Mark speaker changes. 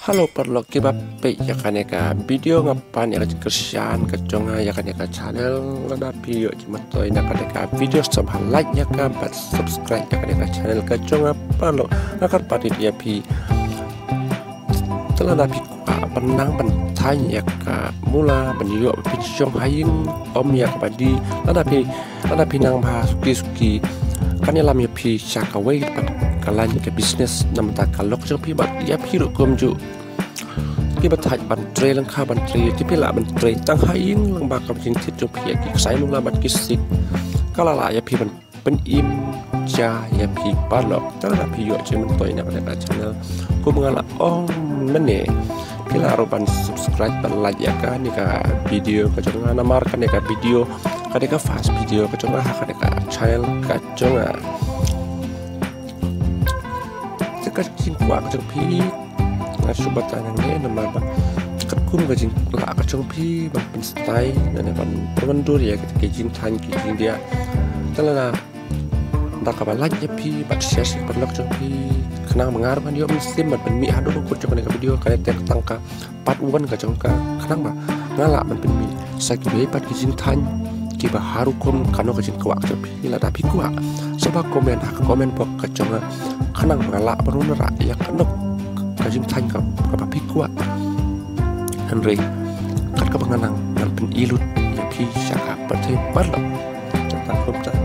Speaker 1: Halo perlo kebab ya kan ya video ngapan ya kerjaan keconga ya kan ya channel lada video cimato ya kan ya video sama like ya kan bat subscribe ya kan ya channel keconga perlo nakar pati dia pi telah dapi penang pentai ya ka mula benyo picong hayin om ya padi lada pi nang bah suki kan ya lam ya pi syakawai kalan ke bisnes namta kalok jeng pi bat ya pi rukum ju ki bat ban tre lang kha ban tre ki pila ban tre tang hain lang ba kam jing tit jeng pi ki sai mung la bat ki sik kala la ya pi ban im ja ya pi palok tala pi yo je men toy na pada channel ku mengala ong mene pila roban subscribe ban like ya kan ni ka video ka jong namar kan ka video ka fast video ka jong ha ka channel ka jong ka jing kwa ka jong pi subatan yang ni nama ba kat kun ka jing la ka jong pi ban pen style dan ban pendur ya ka jing tan ki jing dia tala dak ka like ya pi bat share sik ban lok jong pi kenang mengar ban yo muslim ban mi ado ko jong ka video ka tek tangka pat uan ka jong ka kenang ba ngala ban pen mi sak be pat ki jing tan ki ba haru kom kano ka jing kwa jong pi la da pi kwa sebab komen ha komen pok ka jong kenang ngala ban ra ya kanok kajing tan ka pi kwa Henry kat ka banganang nan pen ilut ya pi syaka pat he parlo tak